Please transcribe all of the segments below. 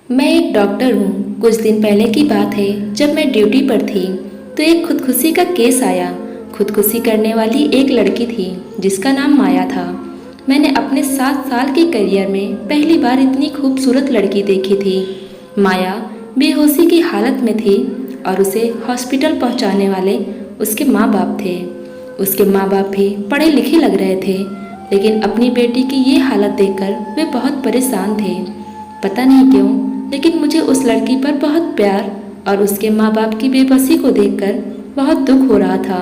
मैं एक डॉक्टर हूँ। कुछ दिन पहले की बात है, जब मैं ड्यूटी पर थी तो एक खुदकुशी का केस आया। खुदकुशी करने वाली एक लड़की थी जिसका नाम माया था। मैंने अपने 7 साल के करियर में पहली बार इतनी खूबसूरत लड़की देखी थी। माया बेहोशी की हालत में थी और उसे हॉस्पिटल पहुँचाने वाले उसके माँ बाप थे। उसके माँ बाप भी पढ़े लिखे लग रहे थे, लेकिन अपनी बेटी की ये हालत देखकर वे बहुत परेशान थे। पता नहीं क्यों, लेकिन मुझे उस लड़की पर बहुत प्यार और उसके माँ बाप की बेबसी को देखकर बहुत दुख हो रहा था।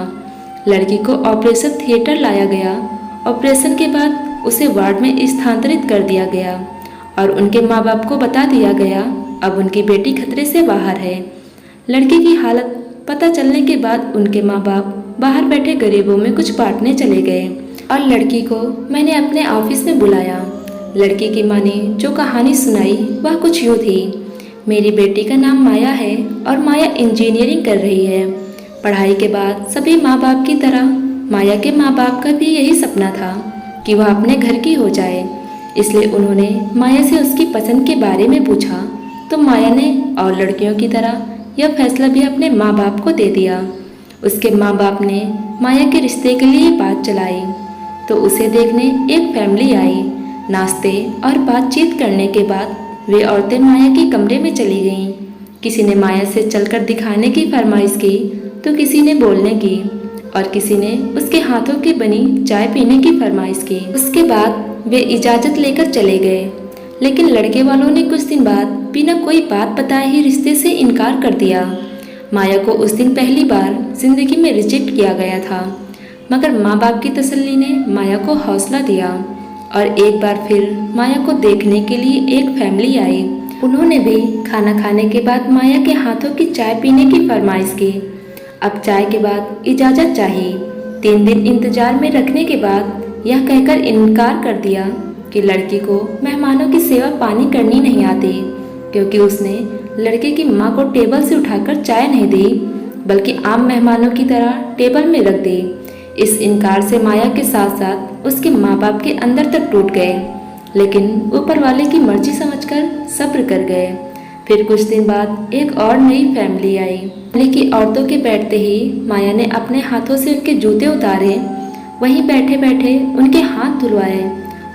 लड़की को ऑपरेशन थिएटर लाया गया। ऑपरेशन के बाद उसे वार्ड में स्थानांतरित कर दिया गया और उनके माँ बाप को बता दिया गया अब उनकी बेटी खतरे से बाहर है। लड़की की हालत पता चलने के बाद उनके माँ बाप बाहर बैठे गरीबों में कुछ बांटने चले गए और लड़की को मैंने अपने ऑफिस में बुलाया। लड़की की माँ ने जो कहानी सुनाई वह कुछ यूँ थी। मेरी बेटी का नाम माया है और माया इंजीनियरिंग कर रही है। पढ़ाई के बाद सभी माँ बाप की तरह माया के माँ बाप का भी यही सपना था कि वह अपने घर की हो जाए। इसलिए उन्होंने माया से उसकी पसंद के बारे में पूछा तो माया ने और लड़कियों की तरह यह फैसला भी अपने माँ बाप को दे दिया। उसके माँ बाप ने माया के रिश्ते के लिए बात चलाई तो उसे देखने एक फैमिली आई। नाश्ते और बातचीत करने के बाद वे औरतें माया के कमरे में चली गईं। किसी ने माया से चलकर दिखाने की फरमाइश की तो किसी ने बोलने की और किसी ने उसके हाथों की बनी चाय पीने की फरमाइश की। उसके बाद वे इजाज़त लेकर चले गए, लेकिन लड़के वालों ने कुछ दिन बाद बिना कोई बात बताए ही रिश्ते से इनकार कर दिया। माया को उस दिन पहली बार जिंदगी में रिजेक्ट किया गया था, मगर माँ बाप की तसल्ली ने माया को हौसला दिया और एक बार फिर माया को देखने के लिए एक फैमिली आई। उन्होंने भी खाना खाने के बाद माया के हाथों की चाय पीने की फरमाइश की। अब चाय के बाद इजाज़त चाहिए। 3 दिन इंतजार में रखने के बाद यह कहकर इनकार कर दिया कि लड़की को मेहमानों की सेवा पानी करनी नहीं आती, क्योंकि उसने लड़के की माँ को टेबल से उठाकर चाय नहीं दी बल्कि आम मेहमानों की तरह टेबल में रख दी। इस इनकार से माया के साथ साथ उसके माँ बाप के अंदर तक टूट गए, लेकिन ऊपर वाले की मर्जी समझकर सब्र कर गए। फिर कुछ दिन बाद एक और नई फैमिली आई। फैमिली की औरतों के बैठते ही माया ने अपने हाथों से उनके जूते उतारे, वहीं बैठे बैठे उनके हाथ धुलवाए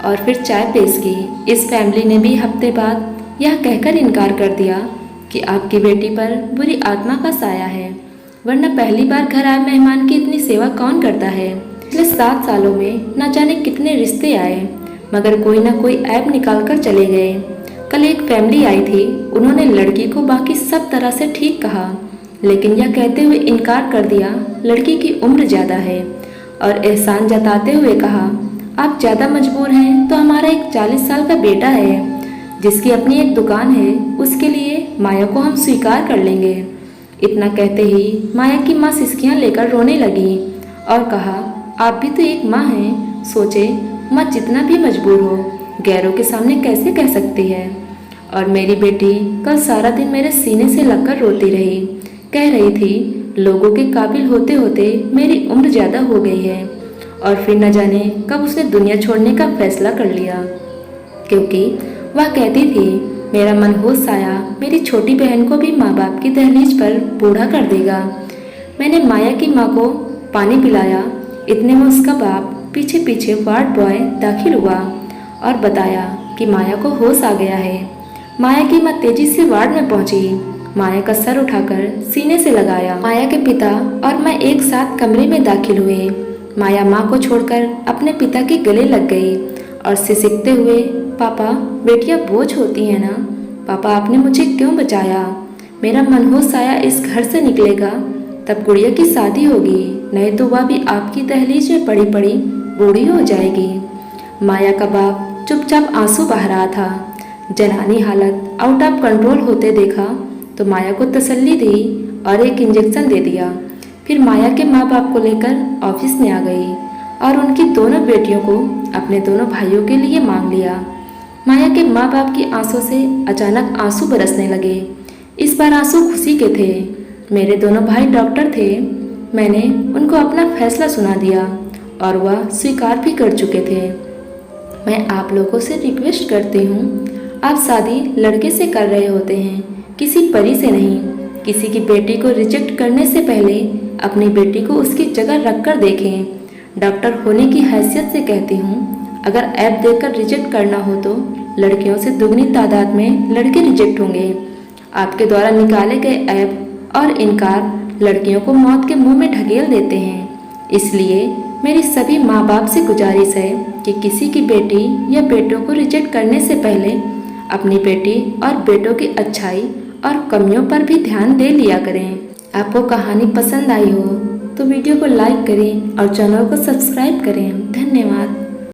और फिर चाय पेश की। इस फैमिली ने भी हफ्ते बाद यह कहकर इनकार कर दिया कि आपकी बेटी पर बुरी आत्मा का साया है, वरना पहली बार घर आए मेहमान की इतनी सेवा कौन करता है। पिछले 7 सालों में न जाने कितने रिश्ते आए, मगर कोई ना कोई ऐप निकाल कर चले गए। कल एक फैमिली आई थी। उन्होंने लड़की को बाकी सब तरह से ठीक कहा, लेकिन यह कहते हुए इनकार कर दिया लड़की की उम्र ज़्यादा है, और एहसान जताते हुए कहा आप ज़्यादा मजबूर हैं तो हमारा एक 40 साल का बेटा है जिसकी अपनी एक दुकान है, उसके लिए माया को हम स्वीकार कर लेंगे। इतना कहते ही माया की माँ सिसकियाँ लेकर रोने लगी और कहा आप भी तो एक माँ हैं, सोचे माँ जितना भी मजबूर हो गैरों के सामने कैसे कह सकती है। और मेरी बेटी कल सारा दिन मेरे सीने से लगकर रोती रही, कह रही थी लोगों के काबिल होते होते मेरी उम्र ज़्यादा हो गई है। और फिर न जाने कब उसने दुनिया छोड़ने का फैसला कर लिया, क्योंकि वह कहती थी मेरा मनहूस साया मेरी छोटी बहन को भी माँ बाप की दहलीज पर बूढ़ा कर देगा। मैंने माया की माँ को पानी पिलाया। इतने में उसका बाप पीछे पीछे वार्ड बॉय दाखिल हुआ और बताया कि माया को होश आ गया है। माया की माँ तेजी से वार्ड में पहुंची। माया का सर उठाकर सीने से लगाया। माया के पिता और मैं एक साथ कमरे में दाखिल हुए। माया माँ को छोड़कर अपने पिता के गले लग गई और सिसकते हुए पापा बेटियां बोझ होती हैं ना, पापा आपने मुझे क्यों बचाया। मेरा मनहूस साया इस घर से निकलेगा तब गुड़िया की शादी होगी, नहीं तो वह भी आपकी दहलीज में पड़ी पड़ी बूढ़ी हो जाएगी। माया का बाप चुपचाप आंसू बहा रहा था। जनानी हालत आउट ऑफ कंट्रोल होते देखा तो माया को तसल्ली दी और एक इंजेक्शन दे दिया। फिर माया के माँ बाप को लेकर ऑफिस में आ गई और उनकी दोनों बेटियों को अपने दोनों भाइयों के लिए मांग लिया। माया के माँ बाप की आंसू से अचानक आंसू बरसने लगे। इस बार आंसू खुशी के थे। मेरे दोनों भाई डॉक्टर थे। मैंने उनको अपना फैसला सुना दिया और वह स्वीकार भी कर चुके थे। मैं आप लोगों से रिक्वेस्ट करती हूँ आप शादी लड़के से कर रहे होते हैं, किसी परी से नहीं। किसी की बेटी को रिजेक्ट करने से पहले अपनी बेटी को उसकी जगह रखकर देखें। डॉक्टर होने की हैसियत से कहती हूँ, अगर ऐप देखकर रिजेक्ट करना हो तो लड़कियों से दुगनी तादाद में लड़के रिजेक्ट होंगे। आपके द्वारा निकाले गए ऐप और इनकार लड़कियों को मौत के मुंह में ढकेल देते हैं। इसलिए मेरी सभी माँ बाप से गुजारिश है कि किसी की बेटी या बेटों को रिजेक्ट करने से पहले अपनी बेटी और बेटों की अच्छाई और कमियों पर भी ध्यान दे लिया करें। आपको कहानी पसंद आई हो तो वीडियो को लाइक करें और चैनल को सब्सक्राइब करें। धन्यवाद।